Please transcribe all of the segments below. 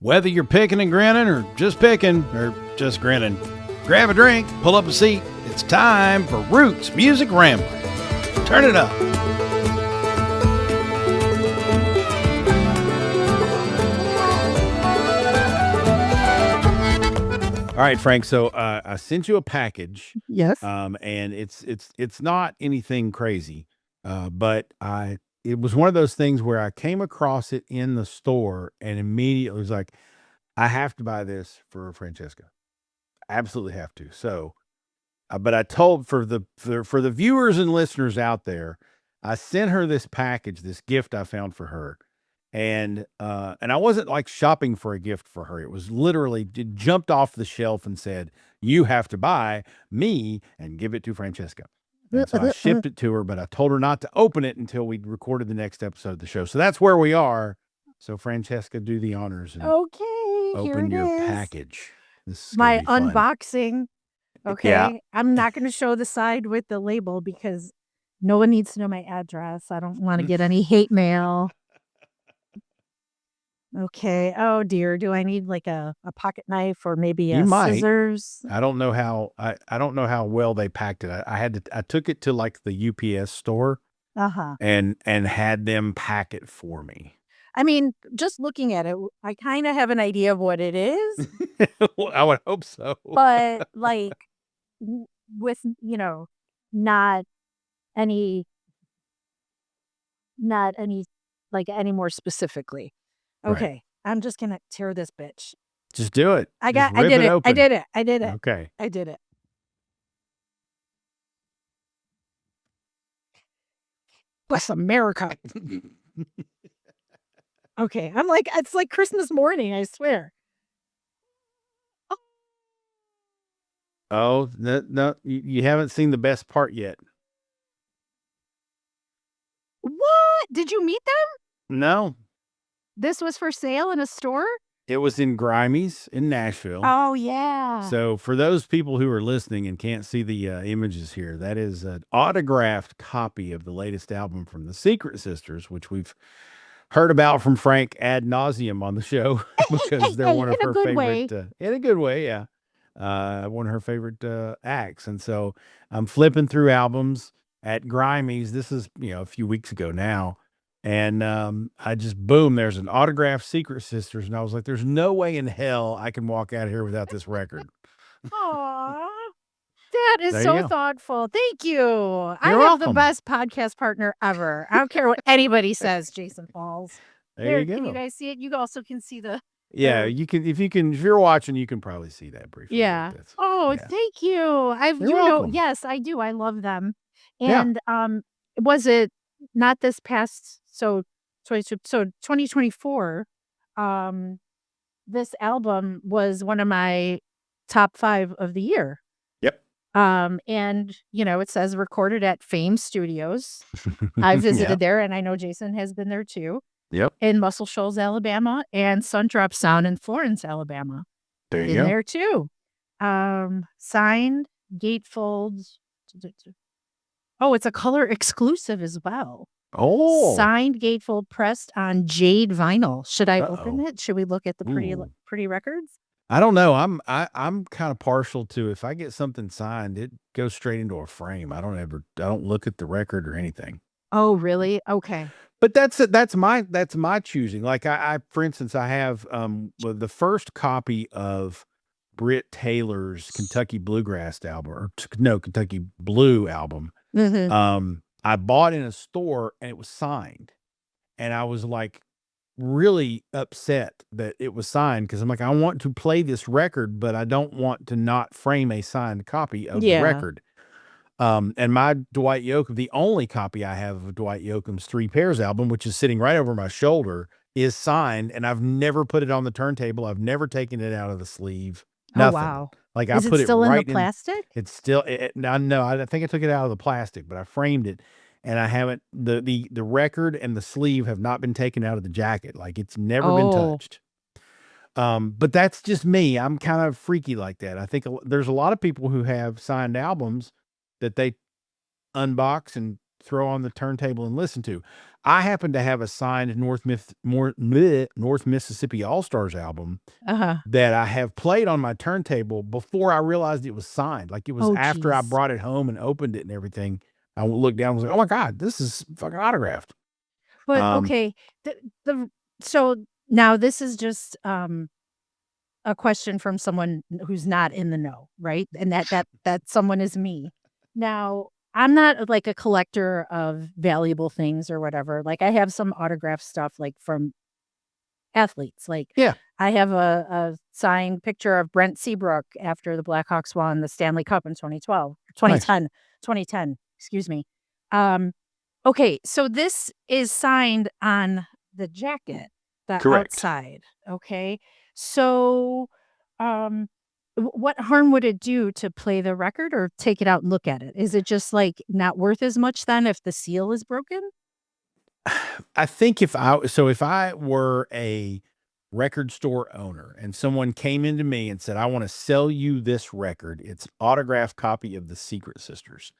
Whether you're picking and grinning or just grinning, grab a drink, pull up a seat. It's time for Roots Music Rambler. Turn it up. All right, Frank. So I sent you a package. Yes. And it's not anything crazy, but it was one of those things where I came across it in the store and immediately was like, I have to buy this for Francesca. Absolutely have to. So, but I told for the viewers and listeners out there, I sent her this package, this gift I found for her. And I wasn't like shopping for a gift for her. It was literally it jumped off the shelf and said, you have to buy me and give it to Francesca. And so I shipped it to her, but I told her not to open it until we recorded the next episode of the show. So that's where we are. So Francesca, do the honors and open your package. This is my unboxing. Okay. Yeah. I'm not going to show the side with the label because no one needs to know my address. I don't want to get any hate mail. Okay. Oh dear. Do I need like a pocket knife or maybe scissors? I don't know how I don't know how well they packed it. I took it to like the UPS store and had them pack it for me. I mean, just looking at it, I kind of have an idea of what it is. Well, I would hope so. But like with, not any like any more specifically. Okay, right. I'm just going to tear this bitch. Just do it. I did it. Okay. I did it. Bless America. Okay. I'm like, it's like Christmas morning, I swear. Oh, no, you haven't seen the best part yet. What? Did you meet them? No. This was for sale in a store? It was in Grimey's in Nashville. Oh, yeah. So for those people who are listening and can't see the images here, that is an autographed copy of the latest album from the Secret Sisters, which we've heard about from Frank ad nauseum on the show because they're one of her favorite. In a good way, yeah. One of her favorite acts. And so I'm flipping through albums at Grimey's. This is, a few weeks ago now. And I just, boom, there's an autographed Secret Sisters. And I was like, there's no way in hell I can walk out of here without this record. Aww. That is so thoughtful. Thank you. You're I have welcome. the best podcast partner ever. I don't care what anybody says, Jason Falls. There you go. Can you guys see it? You also can see the... Yeah, you can. If you're watching, you can probably see that briefly. Yeah. Thank you. Yes, I do. I love them. And was it not this past? So 2024. This album was one of my top 5 of the year. Yep. And it says recorded at Fame Studios. I visited there, and I know Jason has been there too. Yep. In Muscle Shoals, Alabama, and Sundrop Sound in Florence, Alabama. There you go. There too. Signed, gatefold. Oh, it's a color exclusive as well. Oh. Signed, gatefold, pressed on jade vinyl. Should I open it? Should we look at the pretty records? I don't know. I'm kind of partial to if I get something signed, it goes straight into a frame. I don't look at the record or anything. Oh, really? Okay. But that's my choosing. Like I for instance, I have the first copy of Britt Taylor's Kentucky Bluegrass album, or no, Kentucky Blue album. Mm-hmm. I bought in a store and it was signed, and I was like really upset that it was signed because I'm like, I want to play this record, but I don't want to not frame a signed copy of the record. And my Dwight Yoakam, the only copy I have of Dwight Yoakam's 3 Pairs album, which is sitting right over my shoulder, is signed, and I've never put it on the turntable. I've never taken it out of the sleeve. Nothing. Oh, wow. Like is I put it still it right in the plastic? It's still, no, I think I took it out of the plastic, but I framed it, and I haven't, the record and the sleeve have not been taken out of the jacket. Like it's never been touched. But that's just me. I'm kind of freaky like that. I think there's a lot of people who have signed albums that they unbox and throw on the turntable and listen to. I happen to have a signed North Mississippi All Stars album Uh-huh. that I have played on my turntable before I realized it was signed. Like, it was Oh, after I geez. brought it home and opened it and everything. I looked down and was like, "Oh my god, this is fucking autographed." But, Um, okay, the so now this is just, a question from someone who's not in the know, right? And that someone is me. Now, I'm not like a collector of valuable things or whatever. Like I have some autograph stuff like from athletes. Like yeah, I have a signed picture of Brent Seabrook after the Blackhawks won the Stanley Cup in 2012, nice. 2010, excuse me. Um, okay, so this is signed on the jacket, the Correct. outside. Okay. So um what harm would it do to play the record or take it out and look at it? Is it just like not worth as much then if the seal is broken? I think if I were a record store owner and someone came into me and said, "I want to sell you this record. It's an autographed copy of the Secret Sisters."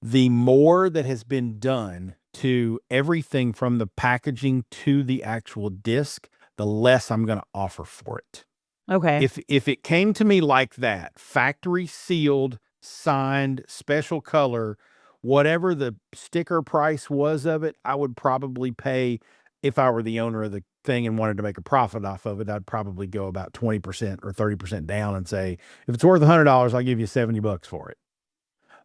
The more that has been done to everything from the packaging to the actual disc, the less I'm going to offer for it. Okay. If it came to me like that, factory sealed, signed, special color, whatever the sticker price was of it, I would probably pay. If I were the owner of the thing and wanted to make a profit off of it, I'd probably go about 20% or 30% down and say, if it's worth $100, I'll give you $70 for it.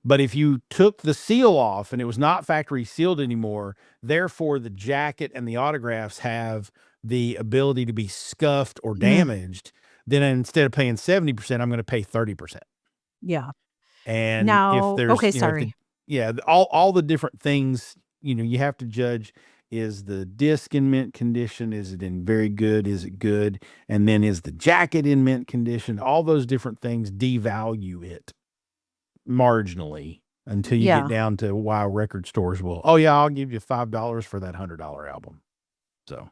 But if you took the seal off and it was not factory sealed anymore, therefore the jacket and the autographs have the ability to be scuffed or Mm, damaged, then instead of paying 70%, I'm going to pay 30%. yeah. And if Now, there's, okay, if the, sorry. yeah, all the different things, you have to judge, is the disc in mint condition? Is it in very good? Is it good? And then is the jacket in mint condition? All those different things devalue it marginally until you get Yeah. down to why record stores will, "Oh yeah, I'll give you $5 for that $100 album." So,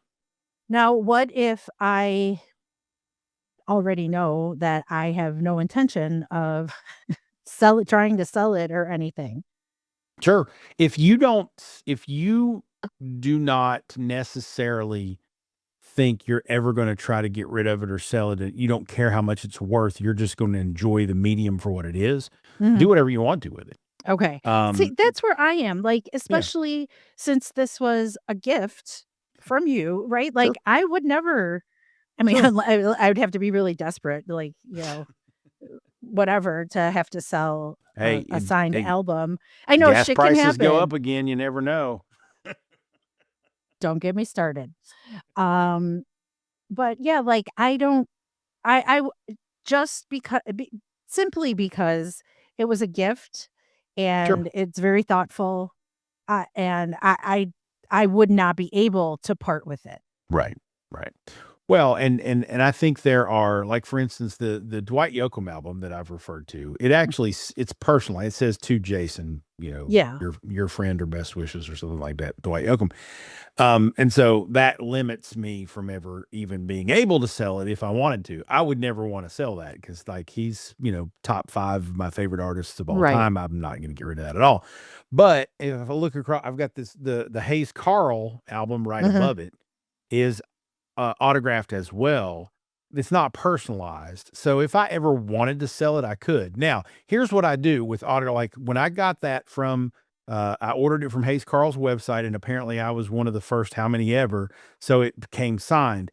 Now, what if I already know that I have no intention of trying to sell it or anything? sure, if you do not necessarily think you're ever gonna try to get rid of it or sell it, you don't care how much it's worth, you're just gonna enjoy the medium for what it is, Mhm. do whatever you want to with it. Okay. See, Um, that's where I am. Like, yeah, especially since this was a gift from you, right? sure, Like, I would never, I mean, sure. I would have to be really desperate, like, whatever, to have to sell Hey, a signed album. I know gas shit can prices go up happen. again, you never know. Don't get me started. Um, but yeah, like, I don't, I w just because simply because it was a gift Sure. and it's very thoughtful, and I would not be able to part with it. Right, right. Well, and I think there are, like, for instance, the Dwight Yoakam album that I've referred to, it actually it's personal. It says, "To Jason," Yeah. your friend or best wishes or something like that, Dwight Yoakam. And so that limits me from ever even being able to sell it if I wanted to. I would never wanna sell that because, like, he's, top 5 of my favorite artists of all Right. time. I'm not gonna get rid of that at all. But if I look across, I've got the Hayes Carl album right Mhm. above it is autographed as well. It's not personalized. So if I ever wanted to sell it, I could. Now, here's what I do with auto. Like, when I got that from, I ordered it from Hayes Carl's website, and apparently I was one of the first how many ever. So it became signed.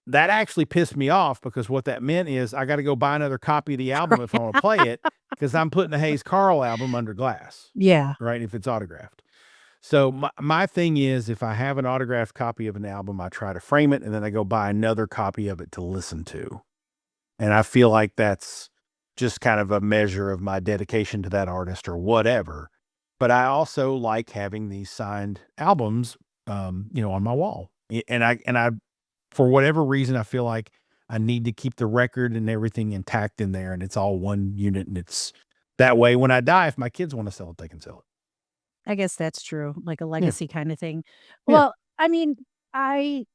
That actually pissed me off because what that meant is I got to go buy another copy of the album if I want to play it, because I'm putting the Hayes Carl album under glass, Yeah. right? If it's autographed. So my thing is, if I have an autographed copy of an album, I try to frame it and then I go buy another copy of it to listen to. And I feel like that's just kind of a measure of my dedication to that artist or whatever. But I also like having these signed albums, on my wall. And I, for whatever reason, I feel like I need to keep the record and everything intact in there, and it's all one unit, and it's that way. When I die, if my kids want to sell it, they can sell it. I guess that's true, like a Yeah, legacy kinda thing. yeah, Well, I mean, I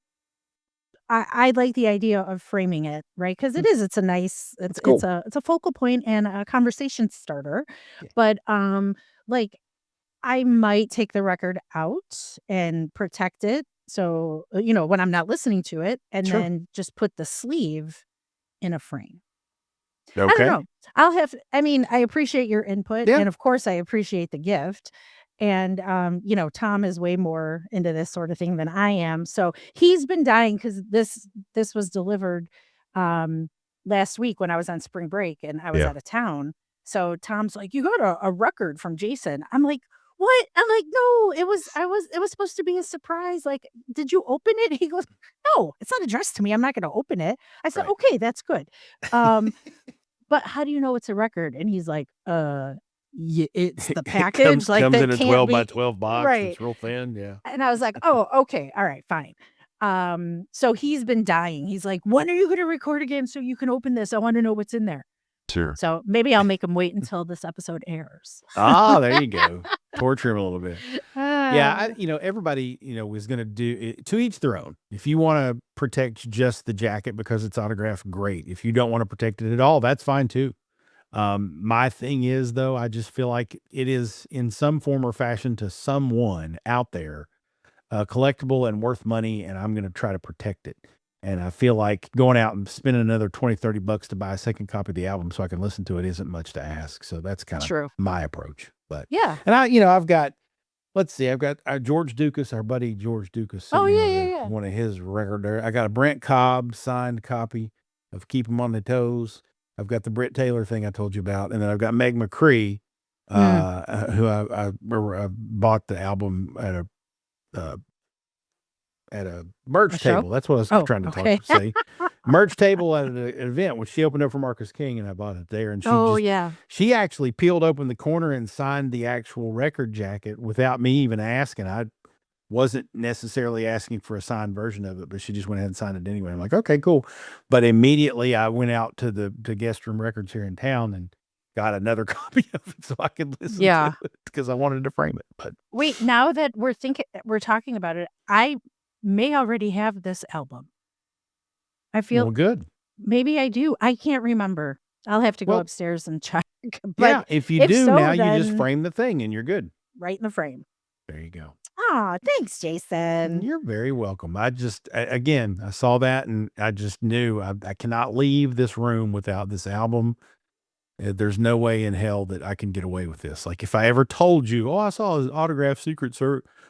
I like the idea of framing it, right? Because mm, it's a nice, it's cool. it's a focal point and a conversation starter, Yeah. but, like, I might take the record out and protect it. So, when I'm not listening to it, and Sure. then just put the sleeve in a frame. I don't Okay. know. I appreciate your input, Yeah. and of course I appreciate the gift. And Tom is way more into this sort of thing than I am. So he's been dying because this was delivered um last week when I was on spring break and I was Yeah. out of town. So Tom's like, "You got a record from Jason." I'm like, "What?" I'm like, "No, it was supposed to be a surprise. Like, did you open it?" He goes, "No, it's not addressed to me. I'm not gonna open it." I said, Right. "Okay, that's good." Um but how do you know it's a record? And he's like, it's the It package, like, comes that in a can't 12 by be." 12 box. Right. It's real thin. Yeah. And I was like, "Oh, okay, all right, fine." So he's been dying. He's like, "When are you gonna record again so you can open this? I wanna know what's in there." Sure. So maybe I'll make him wait until this episode airs. Ah, there you go. Torture him a little bit. Yeah, Ah, everybody, was gonna do it to each their own. If you wanna protect just the jacket because it's autographed, great. If you don't wanna protect it at all, that's fine too. My thing is, though, I just feel like it is in some form or fashion to someone out there, collectible and worth money, and I'm gonna try to protect it. And I feel like going out and spending another 20, $30 to buy a second copy of the album so I can listen to it isn't much to ask. So that's kinda true. my approach. But Yeah. and I've got let's see, I've got, George Dukas, our buddy George Dukas sent Oh, me yeah, over yeah, yeah. one of his record there. I got a Brent Cobb signed copy of Keep 'Em on the Toes. I've got the Britt Taylor thing I told you about, and then I've got Meg McCree, Mm, who I remember I bought the album uh, at a a merch show? table. That's what I was Oh, trying to okay. say. Merch table at an event when she opened up for Marcus King, and I bought it there. And Oh, yeah. she actually peeled open the corner and signed the actual record jacket without me even asking. I wasn't necessarily asking for a signed version of it, but she just went ahead and signed it anyway. I'm like, okay, cool. But immediately I went out to the guest room records here in town and got another copy of it so I could listen to Yeah. it because I wanted to frame it. But Wait, now that we're talking about it, I may already have this album. I feel well, good. maybe I do. I can't remember. I'll have to go Well, upstairs and check. But yeah, if you if do now, so, you just then frame the thing and you're good. right in the frame. There you go. Ah, thanks, Jason. You're very welcome. Again, I saw that and I just knew I cannot leave this room without this album. There's no way in hell that I can get away with this. Like if I ever told you, oh, I saw his autographed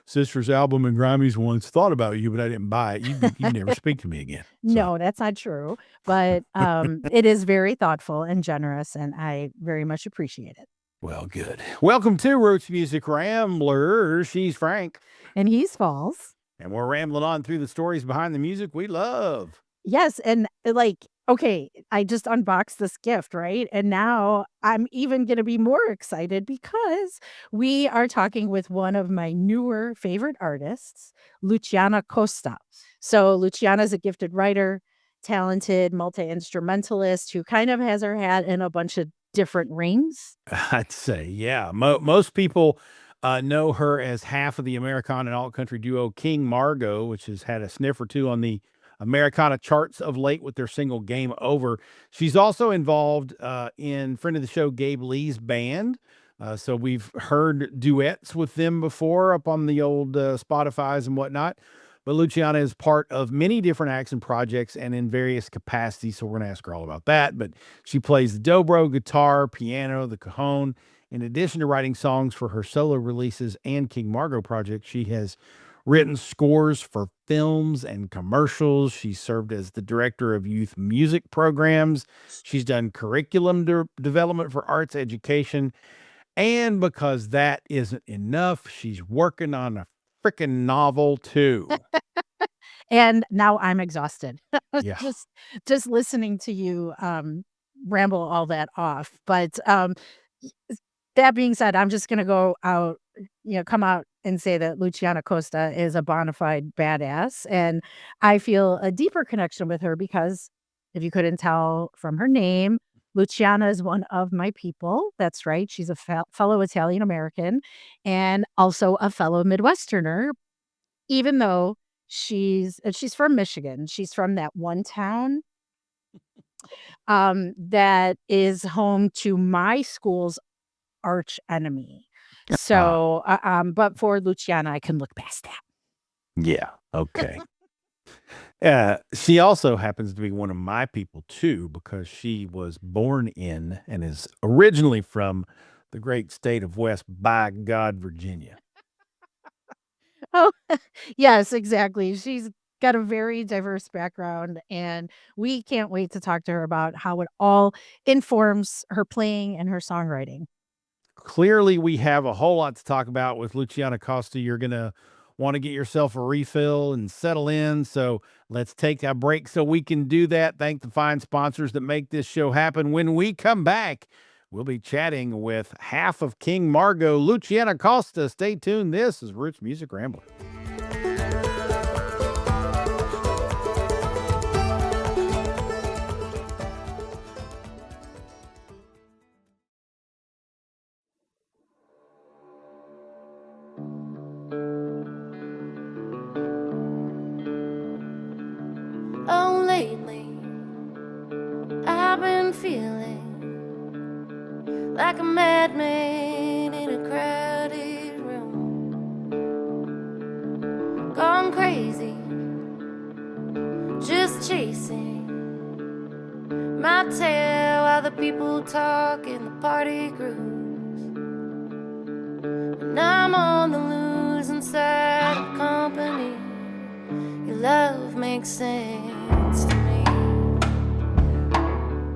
Sisters album and Grammys once, thought about you, but I didn't buy it, you'd never speak to me again. So, No, that's not true. But it is very thoughtful and generous, and I very much appreciate it. well, good. Welcome to Roots Music Rambler. She's Frank, And he's false. and we're rambling on through the stories behind the music we love. Yes, and, like, okay, I just unboxed this gift, right? And now I'm even gonna be more excited because we are talking with one of my newer favorite artists, Lucciana Costa. So Luciana is a gifted writer, talented multi-instrumentalist who kind of has her hat in a bunch of different rings. I'd say, yeah. Most people know her as half of the Americana and alt country duo King Margo, which has had a sniff or two on the Americana charts of late with their single Game Over. She's also involved in friend of the show Gabe Lee's band. So we've heard duets with them before up on the old Spotify's and whatnot. But Luciana is part of many different acts and projects and in various capacities. So we're going to ask her all about that. But she plays the dobro, guitar, piano, the cajon. In addition to writing songs for her solo releases and King Margo project, she has written scores for films and commercials. She served as the director of youth music programs. She's done curriculum development for arts education. And because that isn't enough, she's working on a freaking novel too. And now I'm exhausted. Yeah. Just just listening to you, ramble all that off. But, that being said, I'm just gonna go out, come out and say that Luciana Costa is a bona fide badass, and I feel a deeper connection with her because if you couldn't tell from her name, Luciana is one of my people. That's right, she's a fellow Italian American and also a fellow Midwesterner, even though she's from Michigan. She's from that one town, that is home to my school's arch enemy. Ah, So, but for Lucciana, I can look past that. yeah. Okay. She also happens to be one of my people too, because she was born in and is originally from the great state of West by God, Virginia. Oh, yes, exactly. She's got a very diverse background, and we can't wait to talk to her about how it all informs her playing and her songwriting. Clearly, we have a whole lot to talk about with Luciana Costa. You're going to want to get yourself a refill and settle in. So let's take a break so we can do that. Thank the fine sponsors that make this show happen. When we come back, we'll be chatting with half of King Margo, Luciana Costa. Stay tuned. This is Roots Music Rambler. Oh, lately I've been feeling like a madman in a crowded room, gone crazy, just chasing my tail while the people talk in the party groups. And I'm on the losing side of company. Your love makes sense to me.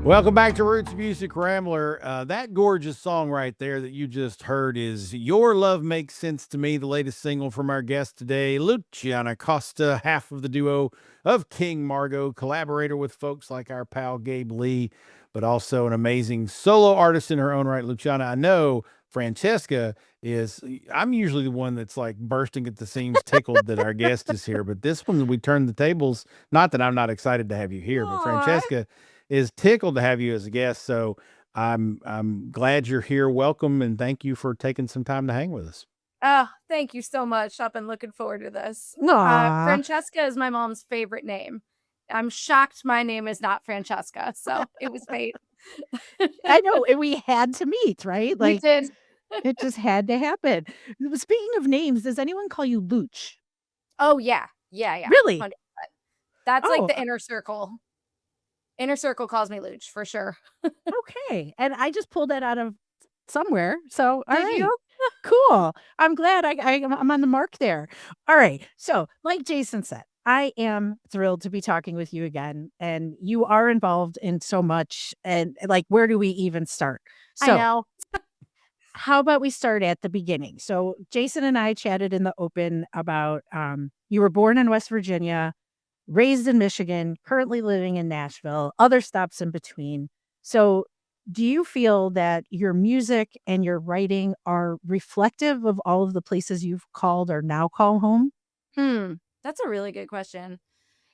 Welcome back to Roots Music Rambler. That gorgeous song right there that you just heard is Your Love Makes Sense to Me, the latest single from our guest today, Luciana Costa, half of the duo of King Margo, collaborator with folks like our pal Gabe Lee, but also an amazing solo artist in her own right. Luciana, I know Francesca is, I'm usually the one that's like bursting at the seams, tickled that our guest is here, but this one we turned the tables. Not that I'm not excited to have you here, but Aw. Francesca is tickled to have you as a guest. So I'm glad you're here. Welcome and thank you for taking some time to hang with us. Oh, thank you so much. I've been looking forward to this. Aw. Francesca is my mom's favorite name. I'm shocked my name is not Francesca, so it was fate. I know, and we had to meet, right? We Like, did. it just had to happen. Speaking of names, does anyone call you Luch? Oh, yeah. Yeah, yeah. Really? 100%. That's like Oh, the inner circle. Inner circle calls me Luch for sure. okay. And I just pulled that out of somewhere. So, all Did right. you? Cool. I'm glad I'm on the mark there. All right. So, like Jason said, I am thrilled to be talking with you again. And you are involved in so much. And like, where do we even start? I So, know. how about we start at the beginning? So, Jason and I chatted in the open about you were born in West Virginia, raised in Michigan, currently living in Nashville, other stops in between. So, do you feel that your music and your writing are reflective of all of the places you've called or now call home? Hmm. That's a really good question.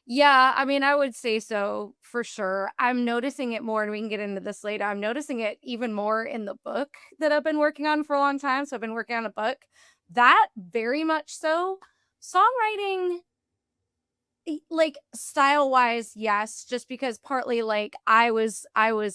Yeah, I mean, I would say so for sure. I'm noticing it more, and we can get into this later. I'm noticing it even more in the book that I've been working on for a long time. So I've been working on a book that very much so. Songwriting, like style wise, yes, just because partly like I was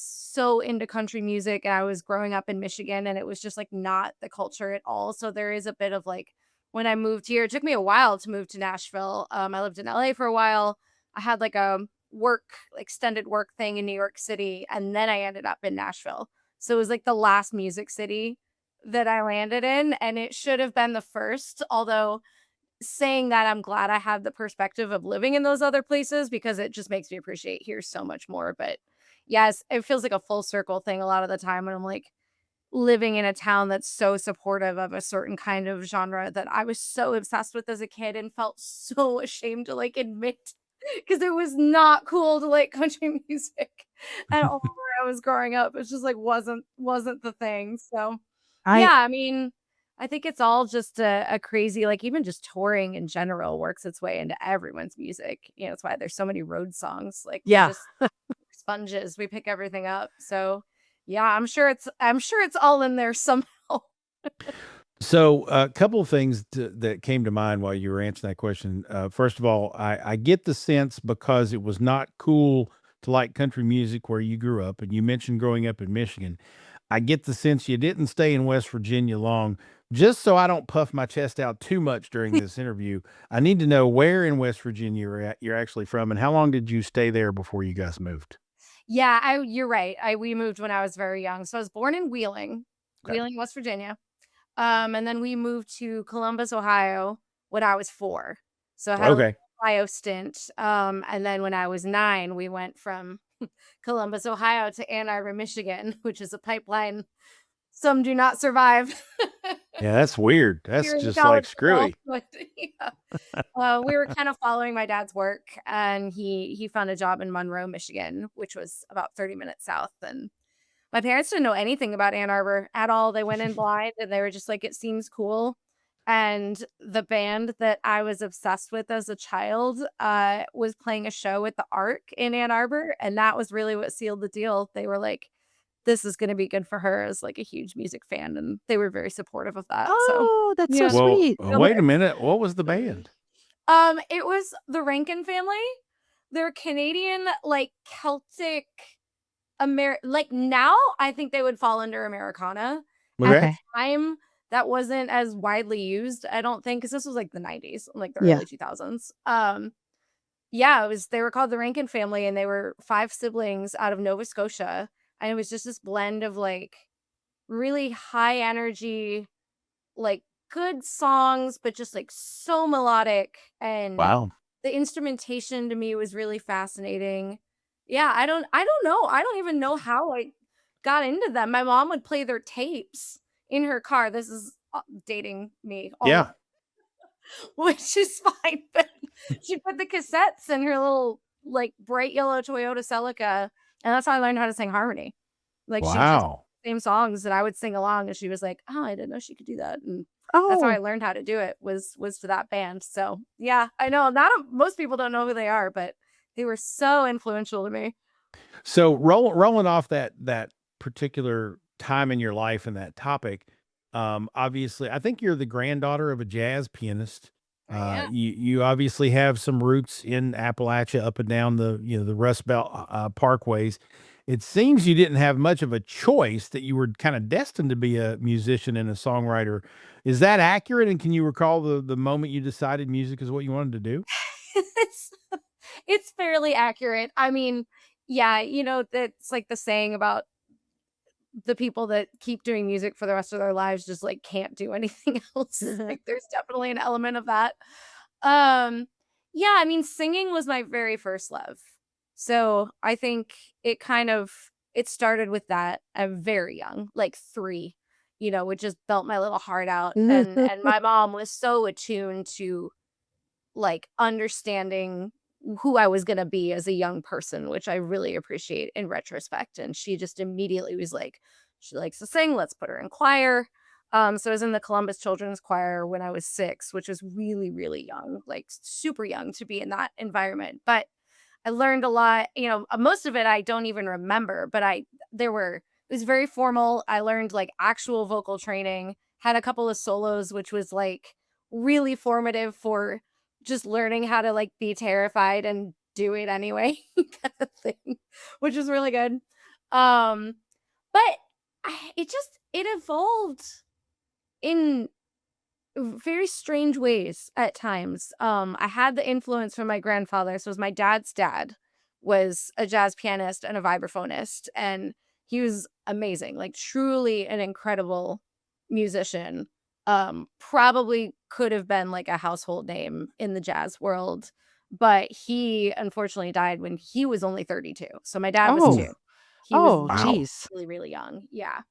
so into country music and I was growing up in Michigan and it was just like not the culture at all. So there is a bit of like when I moved here, it took me a while to move to Nashville. I lived in LA for a while. I had like a work extended work thing in New York City and then I ended up in Nashville. So it was like the last music city that I landed in and it should have been the first, although saying that, I'm glad I have the perspective of living in those other places because it just makes me appreciate here so much more. But yes, it feels like a full circle thing a lot of the time when I'm like living in a town that's so supportive of a certain kind of genre that I was so obsessed with as a kid and felt so ashamed to like admit because it was not cool to like country music at all when I was growing up. It's just like wasn't the thing. So I yeah, I mean, I think it's all just a crazy, like even just touring in general works its way into everyone's music. You know, that's why there's so many road songs. Like we yeah. just sponges, we pick everything up. So yeah, I'm sure it's all in there somehow. So, a couple of things that came to mind while you were answering that question. First of all, I get the sense because it was not cool to like country music where you grew up, and you mentioned growing up in Michigan. I get the sense you didn't stay in West Virginia long Just so I don't puff my chest out too much during this interview, I need to know where in West Virginia you're actually from, and how long did you stay there before you guys moved? Yeah, you're right. We moved when I was very young. So I was born in Okay. Wheeling, West Virginia. And then we moved to Columbus, Ohio when I was 4. So I had a little Okay. Ohio stint. And then when I was 9, we went from Columbus, Ohio to Ann Arbor, Michigan, which is a pipeline some do not survive. Yeah, that's weird. That's Here in just like Colorado, screwy. but yeah. We were kind of following my dad's work, and he found a job in Monroe, Michigan, which was about 30 minutes south. And my parents didn't know anything about Ann Arbor at all. They went in blind, and they were just like, "It seems cool." And the band that I was obsessed with as a child was playing a show at the Arc in Ann Arbor, and that was really what sealed the deal. They were like, "This is going to be good for her," as like a huge music fan, and they were very supportive of that. So Oh, that's so yeah. Well, sweet. Still wait a there. minute. What was the band? It was the Rankin family. They're Canadian, like Celtic like now I think they would fall under Americana. At the Okay. Okay. time, that wasn't as widely used, I don't think, because this was like the 90s, like the Yeah. early 2000s. Yeah, they were called the Rankin family, and they were 5 siblings out of Nova Scotia. And it was just this blend of like really high energy, like good songs, but just like so melodic, and Wow. the instrumentation to me was really fascinating. Yeah, I don't know. I don't even know how I got into them. My mom would play their tapes in her car. This is dating me all, Yeah. which is fine, but she put the cassettes in her little like bright yellow Toyota Celica, and that's how I learned how to sing harmony. Like she just Wow. same songs that I would sing along, and she was like, "Oh, I didn't know she could do that." And that's how I Oh, learned how to do it was to that band. So yeah, I know most people don't know who they are, but they were so influential to me. So rolling off that particular time in your life and that topic, obviously, I think you're the granddaughter of a jazz pianist. I am. You obviously have some roots in Appalachia, up and down the Rust Belt parkways. It seems you didn't have much of a choice; that you were kind of destined to be a musician and a songwriter. Is that accurate? And can you recall the moment you decided music is what you wanted to do? it's it's fairly accurate. I mean, yeah, that's like the saying about the people that keep doing music for the rest of their lives just like can't do anything else. Like there's definitely an element of that. Um yeah, I mean singing was my very first love. So, I think it started with that. I'm very young, like 3, would just belt my little heart out, and my mom was so attuned to like understanding who I was gonna be as a young person, which I really appreciate in retrospect. And she just immediately was like, she likes to sing, let's put her in choir. So I was in the Columbus Children's Choir when I was 6, which was really, really young, like super young to be in that environment. But I learned a lot, most of it I don't even remember, but it was very formal. I learned like actual vocal training, had a couple of solos, which was like really formative for just learning how to like be terrified and do it anyway kind of thing, which was really good. Um, but it evolved in very strange ways at times. I had the influence from my grandfather. So it was my dad's dad was a jazz pianist and a vibraphonist, and he was amazing, like truly an incredible musician. Probably could have been like a household name in the jazz world, but he unfortunately died when he was only 32. So my dad was oh, 2. He was oh, Wow. geez. really, really young. Yeah.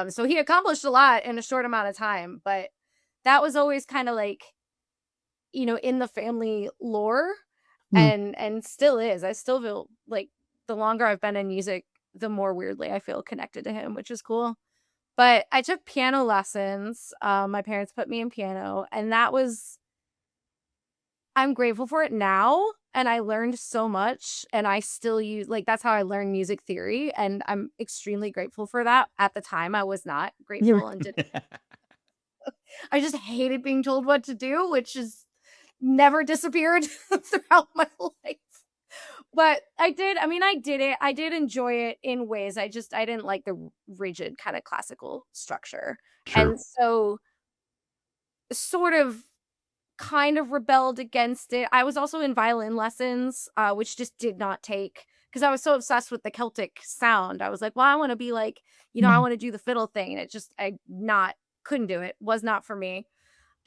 So he accomplished a lot in a short amount of time, but that was always kind of like, in the family lore, Mm. and still is. I still feel like the longer I've been in music, the more weirdly I feel connected to him, which is cool. But I took piano lessons. My parents put me in piano, and I'm grateful for it now. And I learned so much, and I still use, like, that's how I learned music theory. And I'm extremely grateful for that. At the time, I was not You're grateful and didn't. I just hated being told what to do, which is never disappeared throughout my life. But I did it. I did enjoy it in ways. I didn't like the rigid kind of classical structure. Sure. And so sort of kind of rebelled against it. I was also in violin lessons, which just did not take because I was so obsessed with the Celtic sound. I was like, well, I want to be like, I want to do the fiddle thing. And it just, couldn't do it. Was not for me.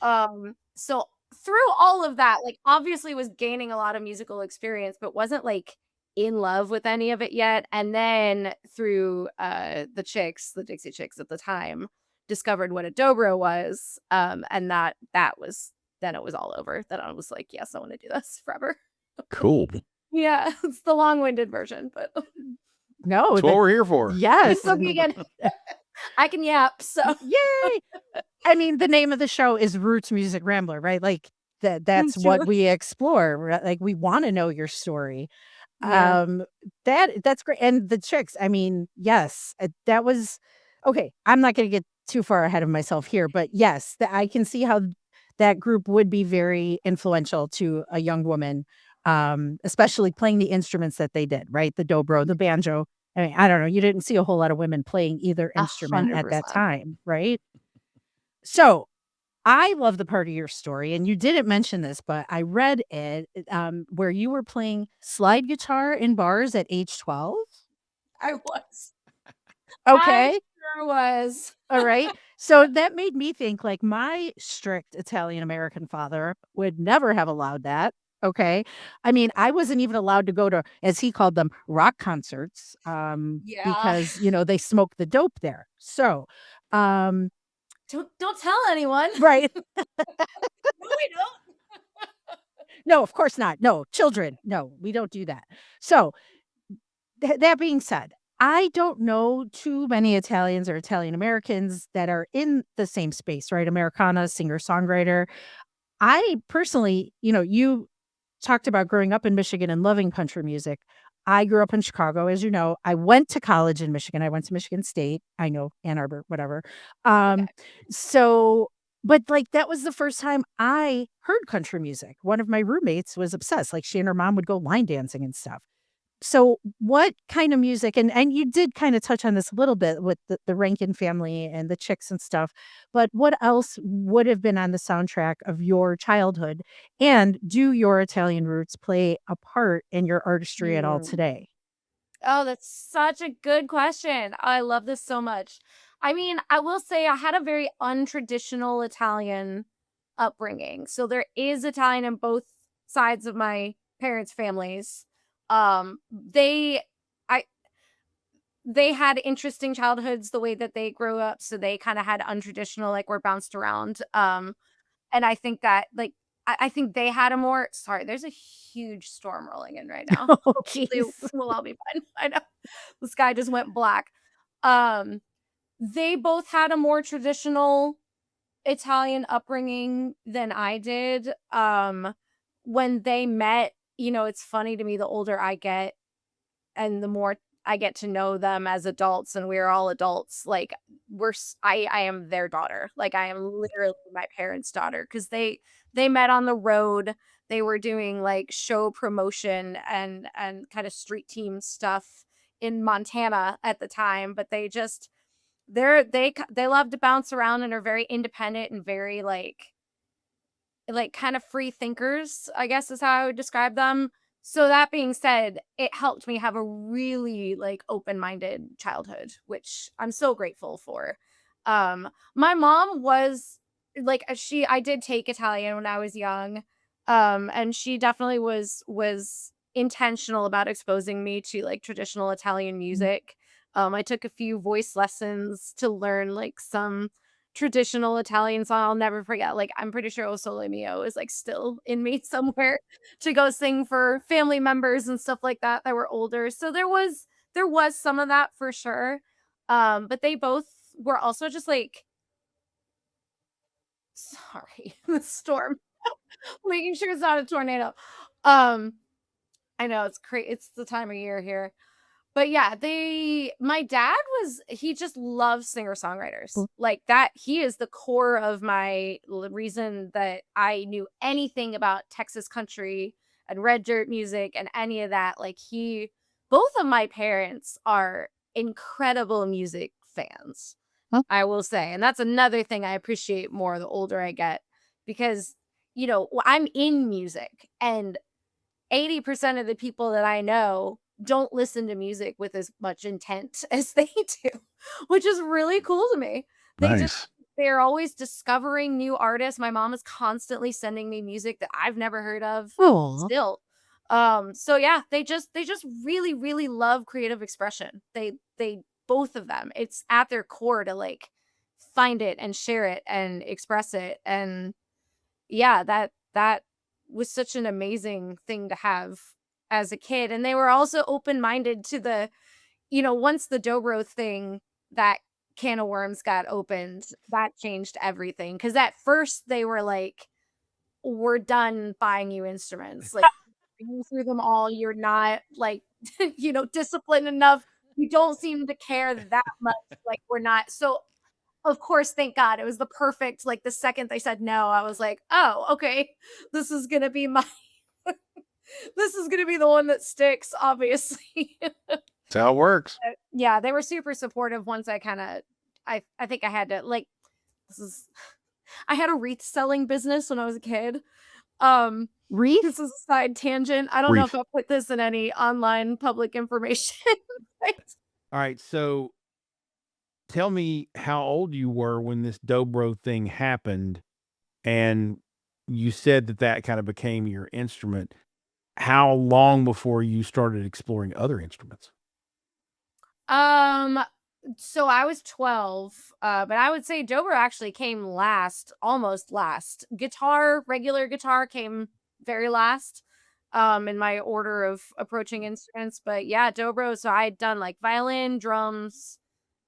So through all of that, like obviously was gaining a lot of musical experience, but wasn't like in love with any of it yet. And then through the Dixie Chicks at the time, discovered what a dobro was. And that was then it was all over. Then I was like, yes, I want to do this forever. Cool. Yeah, it's the long-winded version, but No, That's what we're here for. yes. it's okay again. I can yap, so Yay! I mean, the name of the show is Roots Music Rambler, right? Like that's what True. we explore. Right? Like we want to know your story. Yeah. That's great. And the Chicks, I mean, yes, that was okay. I'm not going to get too far ahead of myself here, but yes, I can see how that group would be very influential to a young woman, especially playing the instruments that they did, right? The dobro, the banjo. I mean, I don't know. You didn't see a whole lot of women playing either instrument at that 100%. time, right? So I love the part of your story, and you didn't mention this, but I read it where you were playing slide guitar in bars at age 12. I was. Okay. I sure was. All right. So that made me think like my strict Italian American father would never have allowed that. Okay. I mean, I wasn't even allowed to go to, as he called them, rock concerts Yeah. because, they smoked the dope there. So, Don't tell anyone. right. No, we don't. No, of course not. No, children. No, we don't do that. So, that being said, I don't know too many Italians or Italian Americans that are in the same space, right? Americana, singer songwriter. I personally, you talked about growing up in Michigan and loving country music. I grew up in Chicago, as you know. I went to college in Michigan. I went to Michigan State. I know Ann Arbor, whatever. So, but like that was the first time I heard country music. One of my roommates was obsessed. Like she and her mom would go line dancing and stuff. So what kind of music and you did kind of touch on this a little bit with the Rankin family and the Chicks and stuff, but what else would have been on the soundtrack of your childhood? And do your Italian roots play a part in your artistry at all today? Oh, that's such a good question. I love this so much. I mean, I will say I had a very untraditional Italian upbringing. So there is Italian on both sides of my parents' families. They I they had interesting childhoods the way that they grew up, so they kind of had untraditional, like we're bounced around. And I think that like I think they had a more sorry, there's a huge storm rolling in right now. Oh, Hopefully jeez. we'll all be fine. I know the sky just went black. Um, they both had a more traditional Italian upbringing than I did. When they met, it's funny to me the older I get and the more I get to know them as adults and we're all adults, like I am their daughter. Like I am literally my parents' daughter because they met on the road. They were doing like show promotion and kind of street team stuff in Montana at the time, but they love to bounce around and are very independent and very like kind of free thinkers, I guess is how I would describe them. So that being said, it helped me have a really like open-minded childhood, which I'm so grateful for. My mom was like I did take Italian when I was young. And she definitely was intentional about exposing me to like traditional Italian music. I took a few voice lessons to learn like some traditional Italian song. I'll never forget. Like I'm pretty sure O Sole Mio is like still in me somewhere to go sing for family members and stuff like that that were older. So there was some of that for sure. But they both were also just like sorry, the storm. Making sure it's not a tornado. I know it's crazy. It's the time of year here. But yeah, my dad he just loves singer-songwriters. Mm. Like that, he is the core of my reason that I knew anything about Texas country and red dirt music and any of that. Like both of my parents are incredible music fans, Huh? I will say. And that's another thing I appreciate more the older I get. because, I'm in music, and 80% of the people that I know don't listen to music with as much intent as they do, which is really cool to me. Nice. They're always discovering new artists. My mom is constantly sending me music that I've never heard of Cool. still. So yeah, they just really, really love creative expression. They both of them. It's at their core to like find it and share it and express it. And yeah, that was such an amazing thing to have as a kid. And they were also open-minded to the, once the dobro thing, that can of worms got opened, that changed everything. Because at first they were like, we're done buying you instruments. Like, you through them all. You're not like, disciplined enough. You don't seem to care that much. Like, we're not. So, of course, thank God, it was the perfect. Like, the second they said no, I was like, oh, okay, this is gonna be my. This is gonna be the one that sticks. Obviously. That's how it works. Yeah, they were super supportive once I think I had to like this is I had a wreath selling business when I was a kid. Wreath? This is a side tangent. I don't know if Wreath. I'll put this in any online public information. All right, so tell me how old you were when this dobro thing happened, and you said that kind of became your instrument. How long before you started exploring other instruments? So I was 12, but I would say dobro actually came last, almost last. Regular guitar came very last, in my order of approaching instruments. But yeah, dobro. So I had done like violin, drums,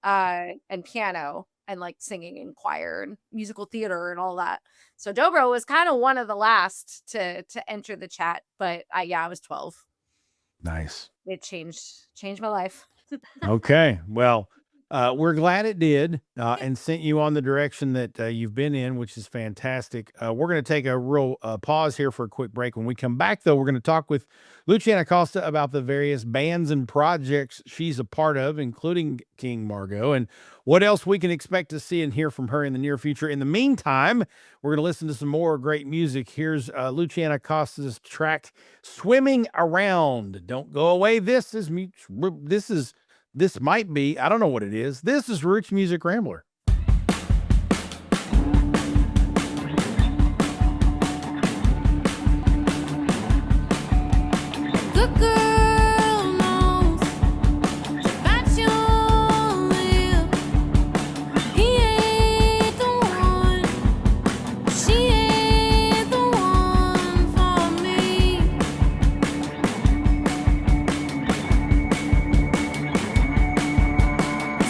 and piano, and like singing in choir and musical theater and all that. So dobro was kind of one of the last to enter the chat. But I was 12. Nice. It changed my life. Okay. Well, we're glad it did, and sent you on the direction that you've been in, which is fantastic. We're going to take a real pause here for a quick break. When we come back, though, we're going to talk with Lucciana Costa about the various bands and projects she's a part of, including King Margo, and what else we can expect to see and hear from her in the near future. In the meantime, we're going to listen to some more great music. Here's Lucciana Costa's track, Swimming Around. Don't go away. This might be, I don't know what it is. This is Roots Music Rambler. Good girl knows about your lip. He ain't the one. She ain't the one for me.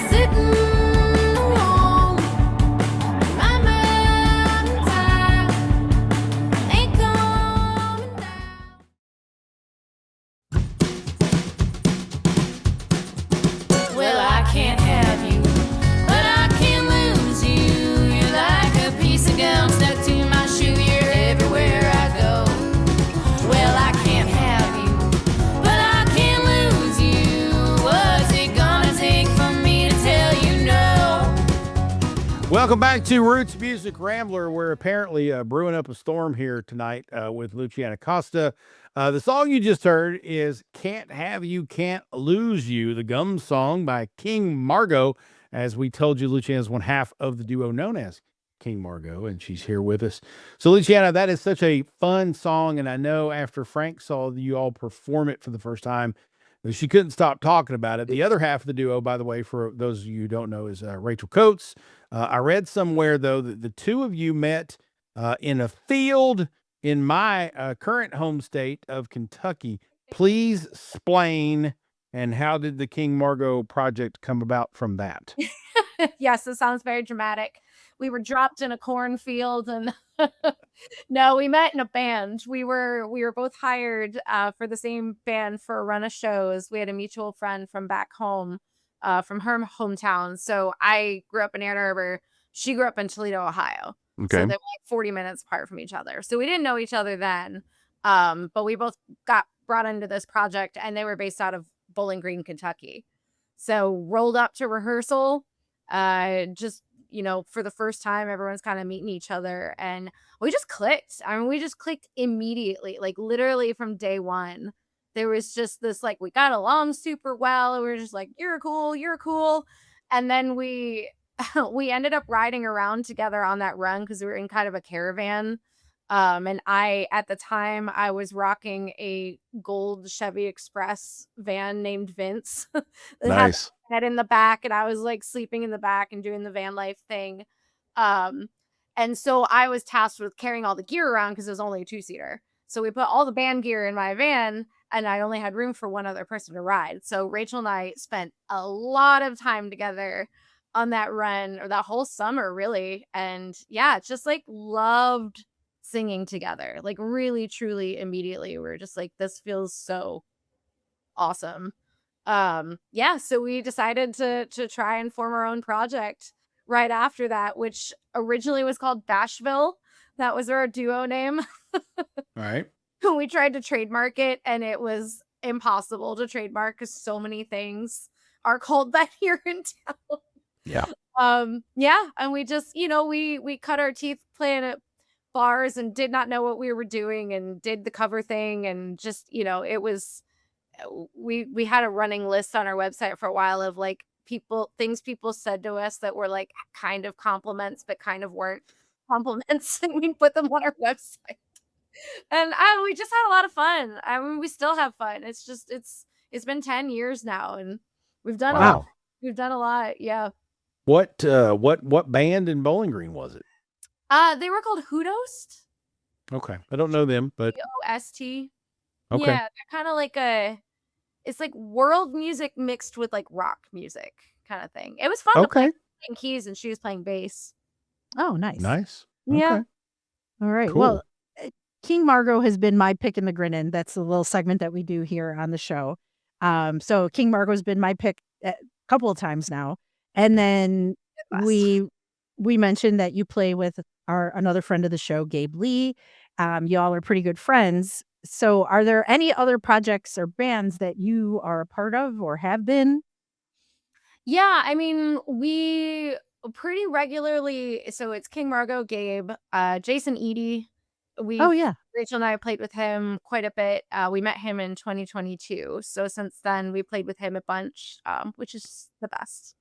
Sitting alone in my mountain top, ain't coming down. Well, I can't have you, but I can lose you. You're like a piece of gum stuck to my shoe. You're everywhere I go. Well, I can't have you, but I can lose you. What's it gonna take for me to tell you no? Welcome back to Roots Music Rambler. We're apparently brewing up a storm here tonight with Lucciana Costa. The song you just heard is Can't Have You, Can't Lose You, the Gum song by King Margo. As we told you, Lucciana is one half of the duo known as King Margo, and she's here with us. So, Lucciana, that is such a fun song, and I know after Frank saw you all perform it for the first time, she couldn't stop talking about it. The other half of the duo, by the way, for those of you who don't know, is Rachel Coates. I read somewhere, though, that the two of you met in a field in my current home state of Kentucky. Please explain, and how did the King Margo project come about from that? Yes, it sounds very dramatic. We were dropped in a cornfield, and no, we met in a band. We were both hired for the same band for a run of shows. We had a mutual friend from back home, from her hometown. So I grew up in Ann Arbor. She grew up in Toledo, Ohio. So Okay. they were like 40 minutes apart from each other. So we didn't know each other then. But we both got brought into this project, and they were based out of Bowling Green, Kentucky. So rolled up to rehearsal, just, for the first time, everyone's kind of meeting each other, and we just clicked. I mean, we just clicked immediately, like literally from day one. There was just this, like, we got along super well. And we were just like, you're cool, you're cool. And then we we ended up riding around together on that run because we were in kind of a caravan. And at the time, I was rocking a gold Chevy Express van named Vince. It had Nice. a bed in the back, and I was like sleeping in the back and doing the van life thing. Um, and so I was tasked with carrying all the gear around because it was only a 2-seater. So we put all the band gear in my van, and I only had room for one other person to ride. So Rachel and I spent a lot of time together on that run, or that whole summer, really. And yeah, just like loved singing together, like really truly immediately. We're just like, this feels so awesome. Yeah, so we decided to try and form our own project right after that, which originally was called Bashville. That was our duo name. All right. We tried to trademark it, and it was impossible to trademark because so many things are called that here in town. Yeah. Yeah, and we just, we cut our teeth playing at bars and did not know what we were doing, and did the cover thing, and just, it was, we had a running list on our website for a while of like things people said to us that were like kind of compliments but kind of weren't compliments, and we put them on our website. And we just had a lot of fun. I mean, we still have fun. It's just it's been 10 years now, and we've done a lot. Wow. We've done a lot. Yeah. What band in Bowling Green was it? They were called Hoe-Dost. Okay. I don't know them, but Host. okay. Yeah, they're kind of like it's like world music mixed with like rock music kind of thing. It was fun to play. Okay. Playing keys and she was playing bass. Oh, nice. Nice. Yeah. Okay. All right. Cool. Well, King Margo has been my pick in the Grinnin. That's a little segment that we do here on the show. So King Margo has been my pick a couple of times now. And then we mentioned that you play with another friend of the show, Gabe Lee. Y'all are pretty good friends. So are there any other projects or bands that you are a part of or have been? Yeah, I mean, we pretty regularly, so it's King Margo, Gabe, Jason Eady. Oh, yeah. Rachel and I played with him quite a bit. We met him in 2022. So since then, we played with him a bunch, which is the best.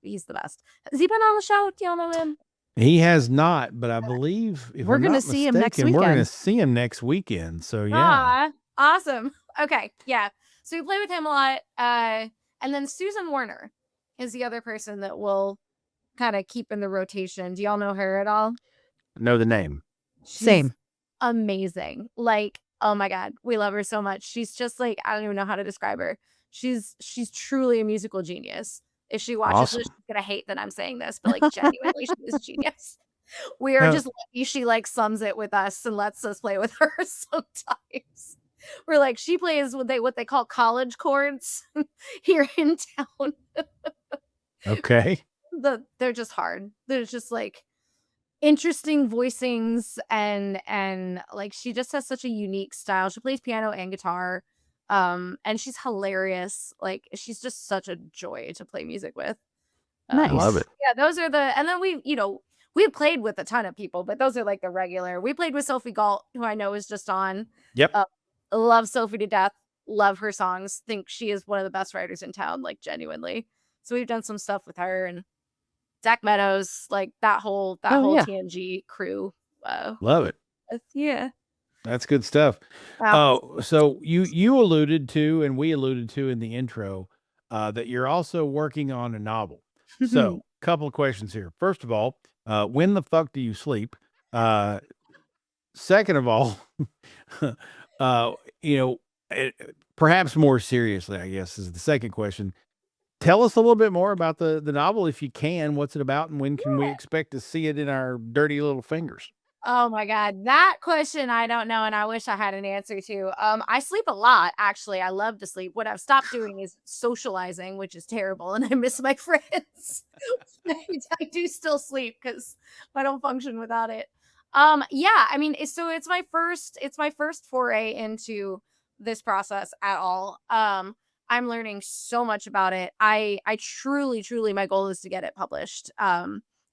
He's the best. Has he been on the show? Do y'all know him? He has not, but I believe if We're I'm gonna not see him next mistaken, we're going to weekend. see him next weekend. So yeah. Awesome. Okay, yeah. So we play with him a lot. And then Susan Warner is the other person that will kind of keep in the rotation. Do y'all know her at all? Know the name. Same. Amazing. Like, oh my God, we love her so much. She's just like, I don't even know how to describe her. She's truly a musical genius. If she watches Awesome. this, she's gonna hate that I'm saying this, but like genuinely, she is a genius. We are just lucky she like sums it with us and lets us play with her sometimes. We're like, she plays what they call college chords here in town. Okay. They're just hard. They're just like interesting voicings, and like she just has such a unique style. She plays piano and guitar. And she's hilarious. Like, she's just such a joy to play music with. Nice. Love it. Yeah, those are and then we played with a ton of people, but those are like the regular. We played with Sophie Galt, who I know is just on. Yep. Love Sophie to death. Love her songs. Think she is one of the best writers in town, like genuinely. So we've done some stuff with her and Zach Meadows, like that whole yeah. TNG crew. Love it. Yeah. That's good stuff. Wow. Oh, so you alluded to, and we alluded to in the intro, that you're also working on a novel. So, couple of questions here. First of all, when the fuck do you sleep? Second of all, perhaps more seriously, I guess, is the second question. Tell us a little bit more about the novel, if you can. What's it about, and when can we expect to see it in our dirty little fingers? Oh my God, that question I don't know, and I wish I had an answer to. I sleep a lot, actually. I love to sleep. What I've stopped doing is socializing, which is terrible, and I miss my friends. I do still sleep because I don't function without it. Yeah, I mean, so it's my first foray into this process at all. I'm learning so much about it. I truly, my goal is to get it published.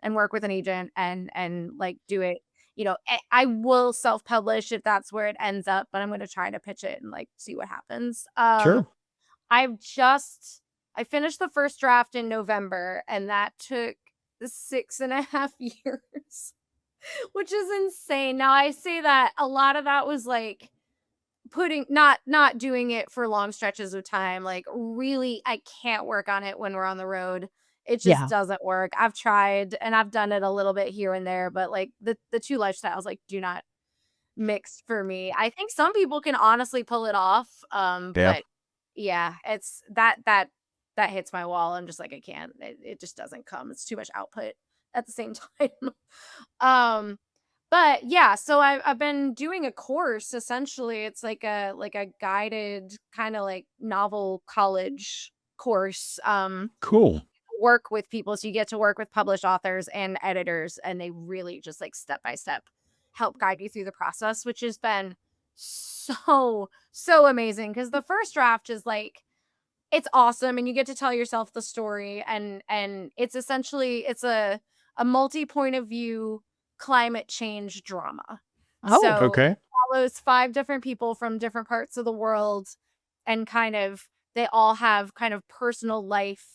and work with an agent and like do it. I will self-publish if that's where it ends up, but I'm going to try to pitch it and like see what happens. Sure. I finished the first draft in November, and that took 6.5 years, which is insane. Now I say that a lot of that was like not doing it for long stretches of time. Like really, I can't work on it when we're on the road. It just Yeah. doesn't work. I've tried and I've done it a little bit here and there, but like the two lifestyles like do not mix for me. I think some people can honestly pull it off. Yeah. But yeah, it's that hits my wall. I'm just like, I can't. It just doesn't come. It's too much output at the same time. But yeah, so I've been doing a course. Essentially, it's like a guided kind of like novel college course. Cool. Work with people, so you get to work with published authors and editors, and they really just like step by step help guide you through the process, which has been so amazing. Because the first draft is like, it's awesome, and you get to tell yourself the story, and it's essentially a multi-point of view climate change drama. Oh, So Okay. it follows 5 different people from different parts of the world, and kind of they all have kind of personal life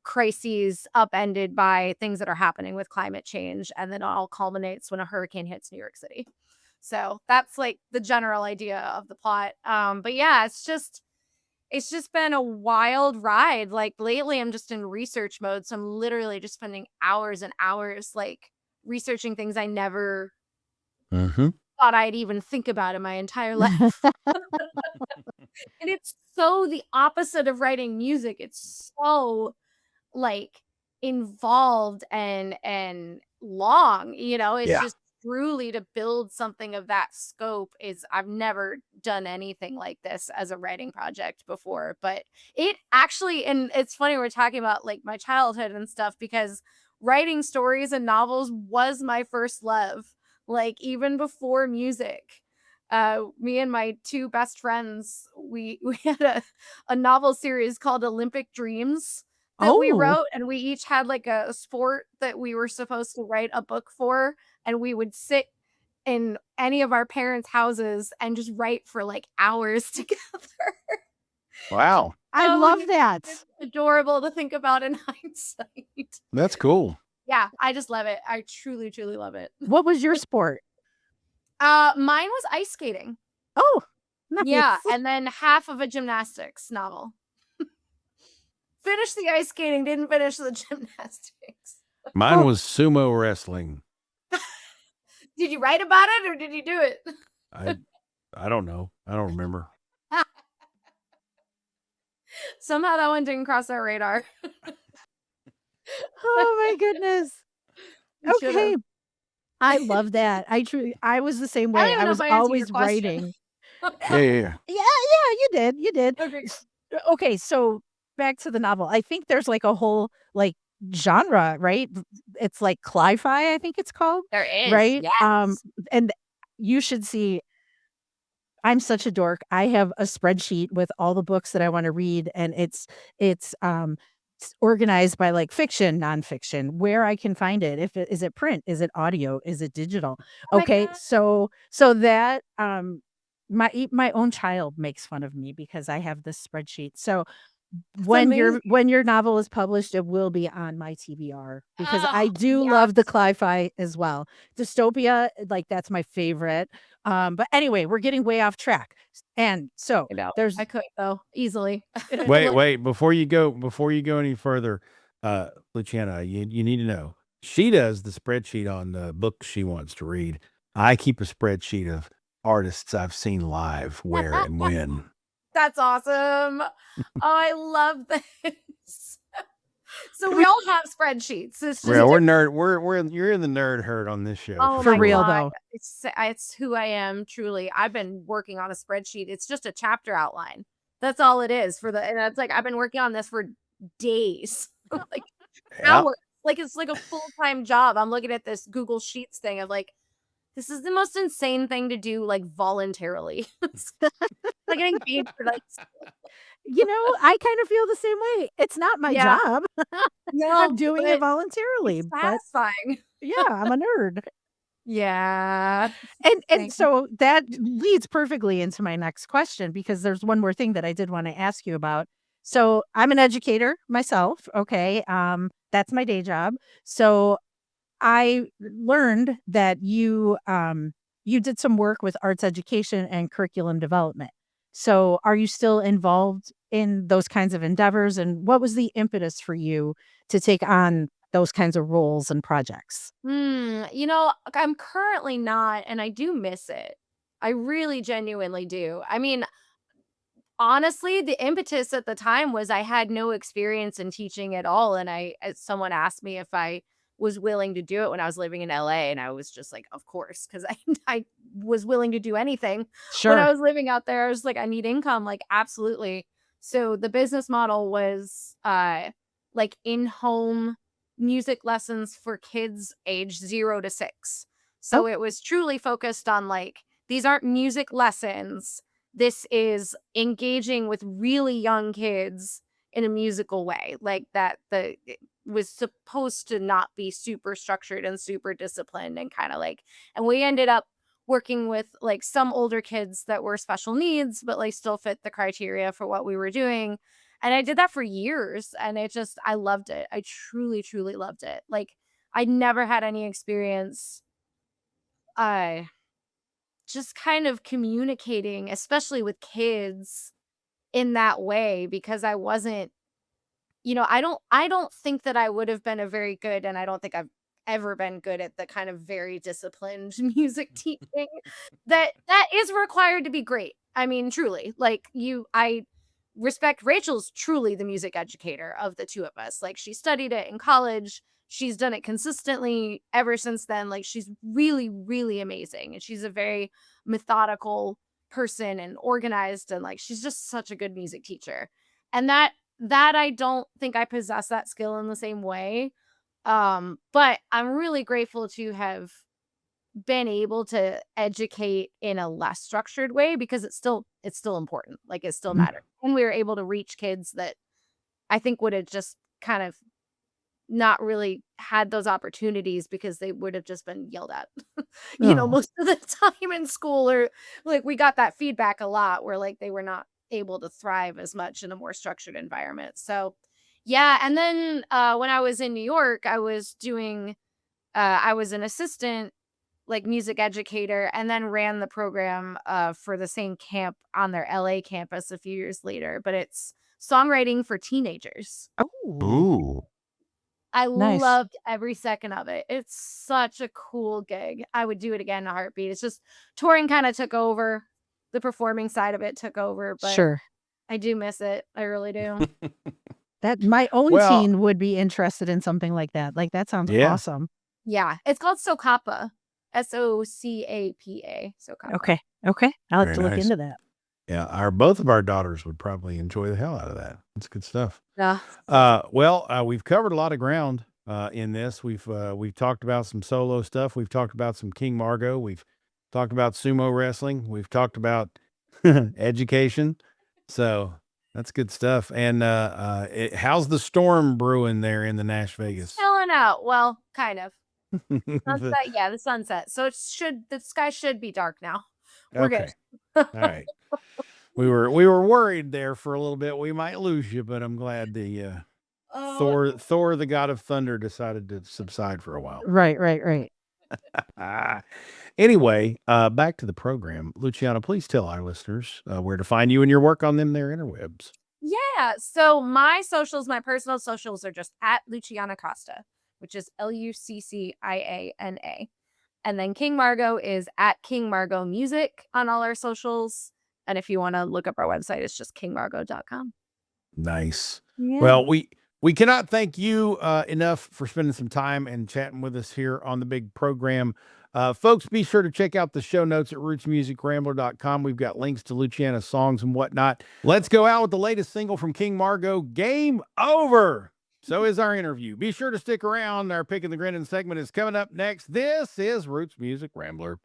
crises upended by things that are happening with climate change, and then it all culminates when a hurricane hits New York City. So that's like the general idea of the plot. But yeah, it's just been a wild ride. Like lately I'm just in research mode, so I'm literally just spending hours and hours like researching things I never Mm-hmm. thought I'd even think about in my entire life. And it's so the opposite of writing music. It's so like involved and long, it's Yeah. just truly to build something of that scope is I've never done anything like this as a writing project before. But it actually, and it's funny we're talking about like my childhood and stuff, because writing stories and novels was my first love, like even before music. Me and my 2 best friends, we had a novel series called Olympic Dreams that we oh, wrote, and we each had like a sport that we were supposed to write a book for, and we would sit in any of our parents' houses and just write for like hours together. Wow. I Oh, love it's that. adorable to think about in hindsight. That's cool. Yeah, I just love it. I truly, truly love it. What was your sport? Mine was ice skating. Oh, nice. Yeah, and then half of a gymnastics novel. Finished the ice skating, didn't finish the gymnastics. Mine Oh. was sumo wrestling. Did you write about it or did you do it? I don't know. I don't remember. Somehow that one didn't cross our radar. Oh my goodness. We should've. Okay. I love that. I was the same I don't way. even I know was if I answered your always question. writing. Yeah. Yeah, you did. Okay. Okay, so back to the novel. I think there's like a whole like genre, right? It's like cli-fi, I think it's called, There is. right? Yes. And you should see, I'm such a dork. I have a spreadsheet with all the books that I want to read, and it's organized by like fiction, nonfiction, where I can find it. Is it print? Is it audio? Is it digital? Oh my Okay, God. so that my own child makes fun of me because I have this spreadsheet. So when your novel is published, it will be on my TBR because I Oh, do love the cli-fi as well. Dystopia, like that's my favorite. But anyway, we're getting way off track. And so I know. there's I could though easily. Wait. Before you go any further, Luciana, you need to know she does the spreadsheet on the books she wants to read. I keep a spreadsheet of artists I've seen live, where and when. That's awesome. Oh, I love this. So we all have spreadsheets. It's just Yeah, we're nerd. You're in the nerd herd on this show. Oh For my real, God. though. It's who I am, truly. I've been working on a spreadsheet. It's just a chapter outline. That's all it is and it's like I've been working on this for days. Like Yeah. hours. Like it's like a full-time job. I'm looking at this Google Sheets thing of like, this is the most insane thing to do like voluntarily. Like getting paid for like I kind of feel the same way. It's not my Yeah. job. No, I'm doing it but voluntarily, it's but satisfying. yeah, I'm a nerd. Yeah. And Thanks. so that leads perfectly into my next question, because there's one more thing that I did want to ask you about. So I'm an educator myself. Okay. That's my day job. So I learned that you did some work with arts education and curriculum development. So are you still involved in those kinds of endeavors? And what was the impetus for you to take on those kinds of roles and projects? I'm currently not, and I do miss it. I really genuinely do. I mean, honestly, the impetus at the time was I had no experience in teaching at all, and someone asked me if I was willing to do it when I was living in LA, and I was just like, of course, because I was willing to do anything when I Sure. was living out there. I was like, I need income, like absolutely. So the business model was like in-home music lessons for kids age 0 to 6. Oh, So it was truly focused on like, these aren't music lessons, this is engaging with really young kids in a musical way, like that it was supposed to not be super structured and super disciplined, and kind of like, and we ended up working with like some older kids that were special needs but like still fit the criteria for what we were doing. And I did that for years, and I loved it. I truly loved it. Like, I never had any experience uh just kind of communicating, especially with kids, in that way, because I wasn't, I don't think that I would have been a very good, and I don't think I've ever been good at the kind of very disciplined music teaching that is required to be great. I mean, truly, like, I respect Rachel's truly the music educator of the two of us. Like, she studied it in college. She's done it consistently ever since then. Like, she's really, really amazing. And she's a very methodical person and organized, and like, she's just such a good music teacher. And that I don't think I possess that skill in the same way. But I'm really grateful to have been able to educate in a less structured way, because it's still important. Like, it still mm, matters. And we were able to reach kids that I think would have just kind of not really had those opportunities, because they would have just been yelled at, oh, most of the time in school, or like, we got that feedback a lot where like they were not able to thrive as much in a more structured environment. So, yeah. And then when I was in New York, I was an assistant, like, music educator, and then ran the program for the same camp on their LA campus a few years later. But it's songwriting for teenagers. oh, Ooh. I nice. loved every second of it. It's such a cool gig. I would do it again in a heartbeat. It's just touring kind of took over. The performing side of it took over, but Sure. I do miss it. I really do. That my own Well, teen would be interested in something like that. Like, that sounds yeah. awesome. Yeah. It's called Socapa. SOCAPA. Socapa. Okay. Okay. I'll have Very to look nice. into that. Yeah, both of our daughters would probably enjoy the hell out of that. That's good stuff. Yeah. We've covered a lot of ground in this. We've talked about some solo stuff. We've talked about some King Margo. We've talked about sumo wrestling. We've talked about education. So that's good stuff. And how's the storm brewing there in the Nash Vegas? Chilling out. Well, kind of. The- Sunset. Yeah, the sunset. So the sky should be dark now. We're okay. good. All right. We were worried there for a little bit. We might lose you, but I'm glad the Thor, the god of thunder, decided to subside for a while. Right. Anyway, back to the program. Luciana, please tell our listeners where to find you and your work on them there interwebs. Yeah. So my personal socials are just at Lucciana Costa, which is LUCCIANA. And then King Margo is at King Margo Music on all our socials. And if you want to look up our website, it's just kingmargo.com. Nice. Yeah. Well, we cannot thank you enough for spending some time and chatting with us here on the big program. Folks, be sure to check out the show notes at rootsmusicrambler.com. We've got links to Luciana's songs and whatnot. Let's go out with the latest single from King Margo, Game Over. So is our interview. Be sure to stick around. Our Pickin' the Grinnin segment is coming up next. This is Roots Music Rambler.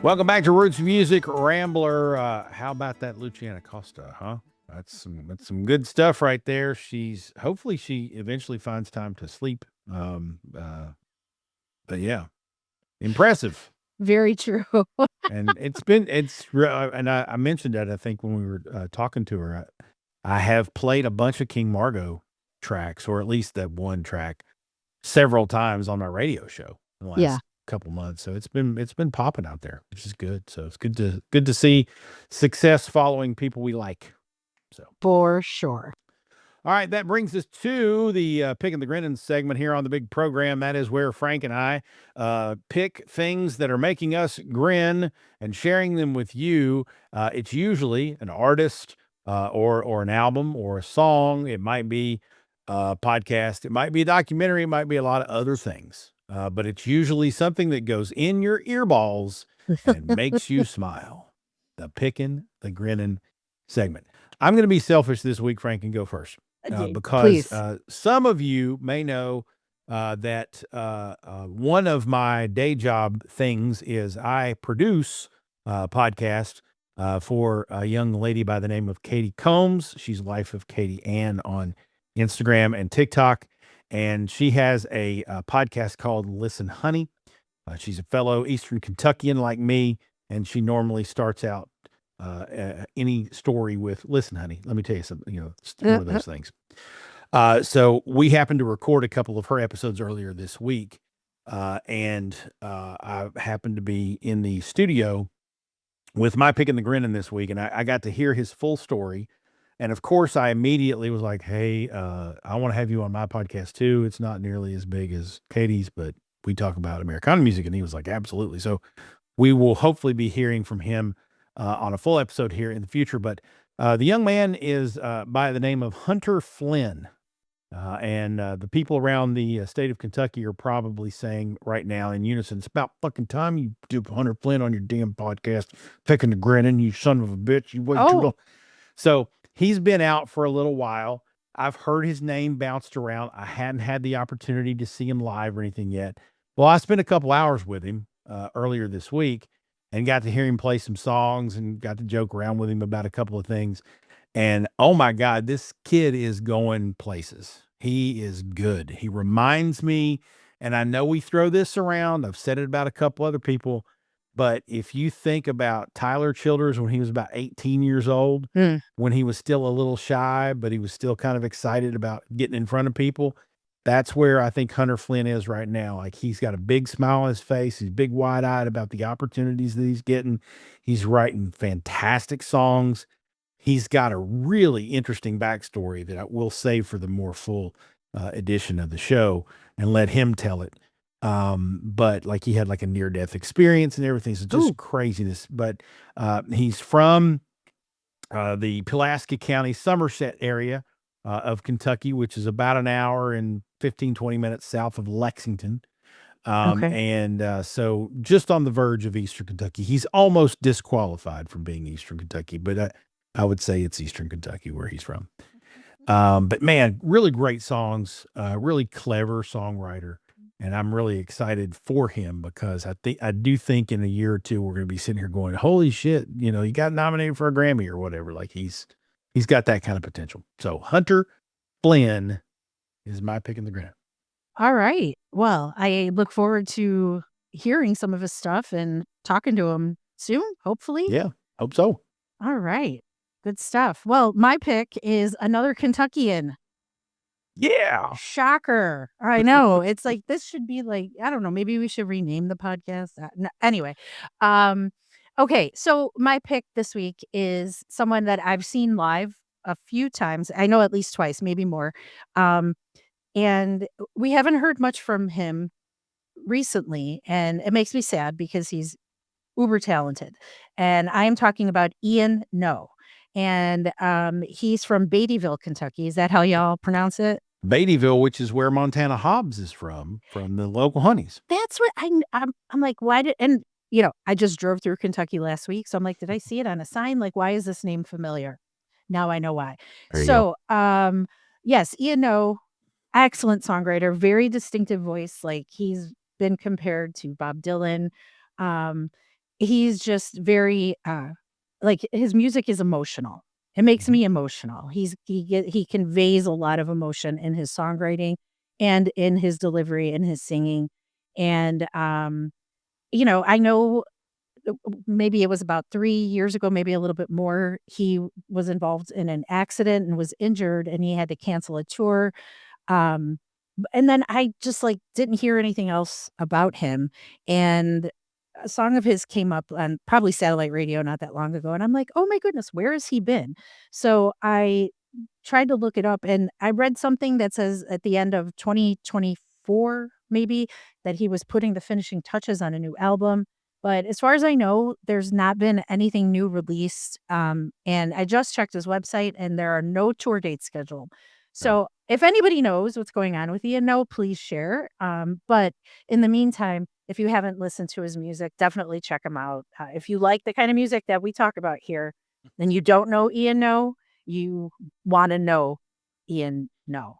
Welcome back to Roots Music Rambler. How about that Lucciana Costa, huh? That's some good stuff right there. Hopefully she eventually finds time to sleep. But yeah, impressive. Very true. And I mentioned that, I think, when we were talking to her. I have played a bunch of King Margo tracks, or at least that one track, several times on my radio show in the last Yeah. couple months. So it's been popping out there, which is good. So it's good to see success following people we like. So For sure. all right, that brings us to the Pickin' the Grinnin segment here on the big program. That is where Frank and I pick things that are making us grin and sharing them with you. It's usually an artist or an album or a song. It might be a podcast. It might be a documentary. It might be a lot of other things. But it's usually something that goes in your earballs and makes you smile. The Pickin' the Grinnin segment. I'm going to be selfish this week, Frank, and go first. Because some of you may know that one of my day job things is I produce a podcast for a young lady by the name of Katie Combs. She's Life of Katie Ann on Instagram and TikTok. And she has a podcast called Listen Honey. She's a fellow Eastern Kentuckian like me, and she normally starts out any story with "Listen, honey, let me tell you something." It's one of those things. So we happened to record a couple of her episodes earlier this week, and I happened to be in the studio with my Pickin' the Grinnin' this week, and I got to hear his full story. And of course, I immediately was like, "Hey, I want to have you on my podcast too. It's not nearly as big as Katie's, but we talk about Americana music." And he was like, "Absolutely." So we will hopefully be hearing from him on a full episode here in the future. But the young man is by the name of Hunter Flynn. And the people around the state of Kentucky are probably saying right now in unison, "It's about fucking time you do Hunter Flynn on your damn podcast. Pickin' the Grinnin', you son of a bitch. You wait too long." So he's been out for a little while. I've heard his name bounced around. I hadn't had the opportunity to see him live or anything yet. Well, I spent a couple hours with him earlier this week and got to hear him play some songs and got to joke around with him about a couple of things. And oh my God, this kid is going places. He is good. He reminds me, and I know we throw this around. I've said it about a couple other people, but if you think about Tyler Childers when he was about 18 years old, when he was still a little shy, but he was still kind of excited about getting in front of people, that's where I think Hunter Flynn is right now. Like, he's got a big smile on his face. He's big wide-eyed about the opportunities that he's getting. He's writing fantastic songs. He's got a really interesting backstory that I will save for the more full edition of the show and let him tell it. But like, he had like a near-death experience and everything. So just craziness. But he's from the Pulaski County, Somerset area of Kentucky, which is about an hour and 15, 20 minutes south of Lexington. And so just on the verge of Eastern Kentucky. He's almost disqualified from being Eastern Kentucky, but I would say it's Eastern Kentucky where he's from. But man, really great songs, really clever songwriter. And I'm really excited for him because I do think in a year or two, we're going to be sitting here going, "Holy shit, he got nominated for a Grammy or whatever." Like, he's got that kind of potential. So Hunter Flynn is my Pickin' the Grinnin'. All right. Well, I look forward to hearing some of his stuff and talking to him soon, hopefully. Yeah, hope so. All right. Good stuff. Well, my pick is another Kentuckian. Yeah. Shocker. I know. It's like, this should be like, I don't know, maybe we should rename the podcast. Anyway. Okay. So my pick this week is someone that I've seen live a few times. I know at least twice, maybe more. And we haven't heard much from him recently. And it makes me sad because he's uber talented. And I am talking about Ian No. And he's from Beattyville, Kentucky. Is that how y'all pronounce it? Beattyville, which is where Montana Hobbs is from the local Honeys. That's what I'm like, why did, and I just drove through Kentucky last week. So I'm like, did I see it on a sign? Like, why is this name familiar? Now I know why. So, yes, Ian No, excellent songwriter, very distinctive voice. Like, he's been compared to Bob Dylan. he's just very like his music is emotional. It makes me emotional. He conveys a lot of emotion in his songwriting and in his delivery and his singing. And I know maybe it was about 3 years ago, maybe a little bit more, he was involved in an accident and was injured, and he had to cancel a tour. Um, and then I just, like, didn't hear anything else about him, and a song of his came up on probably satellite radio not that long ago, and I'm like, "Oh my goodness, where has he been?" So I tried to look it up, and I read something that says at the end of 2024, maybe, that he was putting the finishing touches on a new album. But as far as I know, there's not been anything new released. And I just checked his website, and there are no tour dates scheduled. So if anybody knows what's going on with Ian, no, please share. But in the meantime, if you haven't listened to his music, definitely check him out. If you like the kind of music that we talk about here, then you don't know Ian No, you want to know Ian No.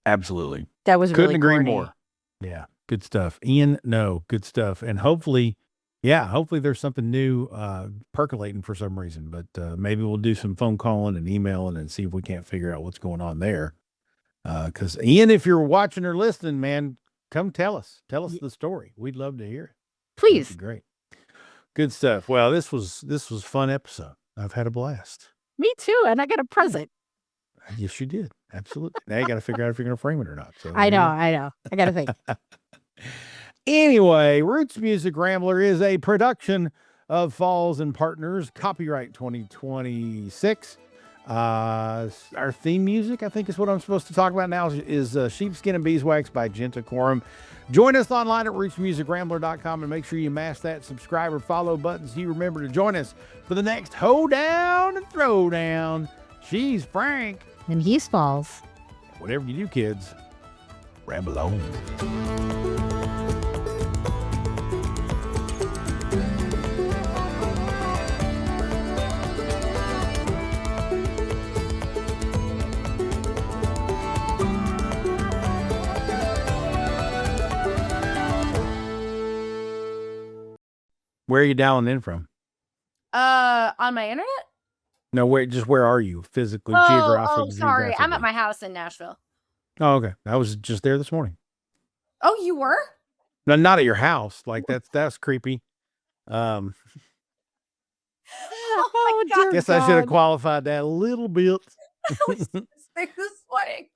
Absolutely. That was Couldn't really agree corny. more. Yeah. Good stuff. Ian, no, good stuff. And hopefully there's something new percolating for some reason. But maybe we'll do some phone calling and emailing and see if we can't figure out what's going on there. Because Ian, if you're watching or listening, man, come tell us. Tell us the story. We'd love to hear it. Please. That'd be great. Good stuff. Well, this was a fun episode. I've had a blast. Me too. And I got a present. Yes, you did. Absolutely. Now you got to figure out if you're going to frame it or not. So I know. I got to think. Anyway, Roots Music Rambler is a production of Falls and Partners, copyright 2026. Our theme music, I think is what I'm supposed to talk about now, is Sheepskin and Beeswax by Genta Corum. Join us online at rootsmusicrambler.com and make sure you mash that subscribe or follow button so you remember to join us for the next Hoe-Down and Throwdown. She's Frank. And he's Falls. Whatever you do, kids, ramble on. Where are you dialing in from? On my internet? No, where are you physically, geographically? Oh, sorry. I'm at my house in Nashville. Oh, okay. I was just there this morning. Oh, you were? No, not at your house. Like that's creepy. Oh my God. Guess I should have qualified that a little bit. I was this morning.